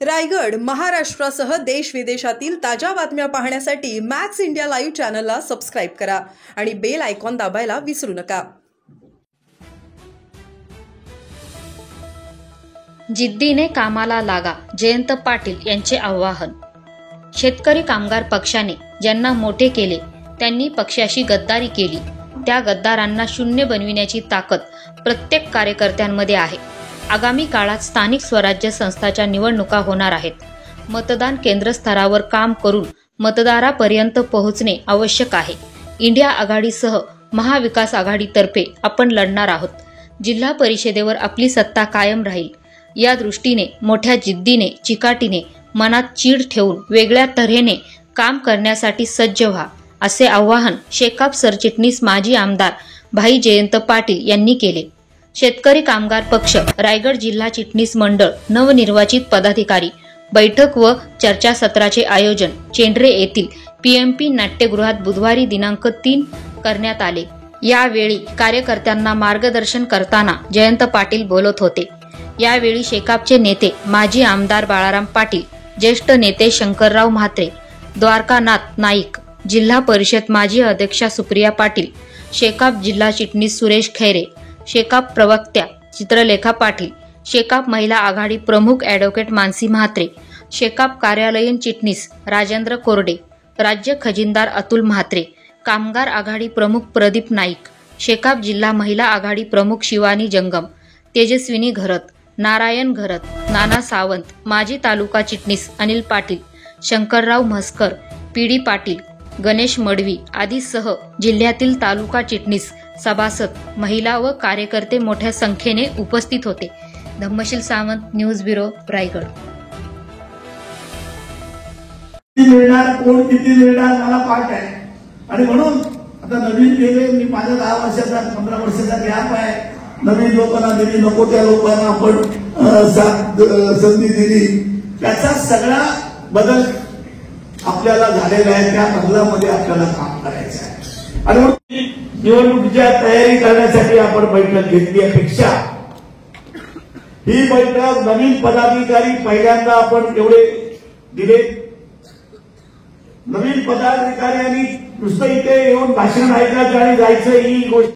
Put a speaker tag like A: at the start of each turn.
A: रायगड, महाराष्ट्रासह देश विदेशातील ताज्या बातम्या पाहण्यासाठी मॅक्स इंडिया लाईव्ह चॅनलला सबस्क्राईब करा आणि बेल आयकॉन दाबायला विसरू नका।
B: जिद्दीने कामाला लागा, जयंत पाटील यांचे आवाहन। शेतकरी कामगार पक्षाने ज्यांना मोठे केले त्यांनी पक्षाशी गद्दारी केली, त्या गद्दारांना शून्य बनविण्याची ताकद प्रत्येक कार्यकर्त्यांमध्ये आहे। आगामी काळात स्थानिक स्वराज्य संस्थांच्या निवडणुका होणार आहेत। मतदान केंद्र स्तरावर काम करून मतदारापर्यंत पोहोचणे आवश्यक आहे। इंडिया आघाडीसह महाविकास आघाडीतर्फे आपण लढणार आहोत। जिल्हा परिषदेवर आपली सत्ता कायम राहील, या दृष्टीने मोठ्या जिद्दीने, चिकाटीने, मनात चीड ठेवून वेगळ्या तऱ्हेने काम करण्यासाठी सज्ज व्हा, असे आवाहन शेकाप सरचिटणीस माजी आमदार भाई जयंत पाटील यांनी केले। शेतकरी कामगार पक्ष रायगड जिल्हा चिटणीस मंडळ नवनिर्वाचित पदाधिकारी बैठक व चर्चासत्राचे आयोजन चेंडरे येथील पीएमपी नाट्यगृहात बुधवारी दिनांक 3 करण्यात आले। यावेळी कार्यकर्त्यांना मार्गदर्शन करताना जयंत पाटील बोलत होते। यावेळी शेकापचे नेते माजी आमदार बाळाराम पाटील, ज्येष्ठ नेते शंकरराव म्हात्रे, द्वारकानाथ नाईक, जिल्हा परिषद माजी अध्यक्षा सुप्रिया पाटील, शेकाप जिल्हा चिटणीस सुरेश खैरे, शेकाप प्रवक्त्या चित्रलेखा पाटील, शेकाप महिला आघाडी प्रमुख ॲडव्होकेट मानसी म्हात्रे, शेकाप कार्यालयीन चिटणीस राजेंद्र कोरडे, राज्य खजिनदार अतुल म्हात्रे, कामगार आघाडी प्रमुख प्रदीप नाईक, शेकाप जिल्हा महिला आघाडी प्रमुख शिवानी जंगम, तेजस्विनी घरत, नारायण घरत, नाना सावंत, माजी तालुका चिटणीस अनिल पाटील, शंकरराव म्हसकर, पीडी पाटील, गणेश मडवी आदीसह जिल्ह्यातील तालुका चिटणीस, सभासद, महिला व कार्यकर्ते मोठ्या संख्येने उपस्थित होते। Dhammasheel Sawant, news bureau, Raigad.
C: कोण किती मिळणार मला पाठ आहे आणि म्हणून आता नवीन गेले मी माझ्या 10 वर्षाचा 15 वर्षाचा गॅप आहे। नवीन लोकांना दिली, नको त्या लोकांना आपण संधी दिली, त्याचा सगळा बदल आपल्याला झालेला आहे। त्या बदलामध्ये आपल्याला काम करायचं आहे आणि निवडणुकीच्या तयारी करण्यासाठी आपण बैठक घेतली अपेक्षा ही बैठक नवीन पदाधिकारी पहिल्यांदा आपण एवढे दिले। नवीन पदाधिकाऱ्यांनी नुसतं इथे येऊन भाषण ऐकायचं आणि जायचं ही गोष्ट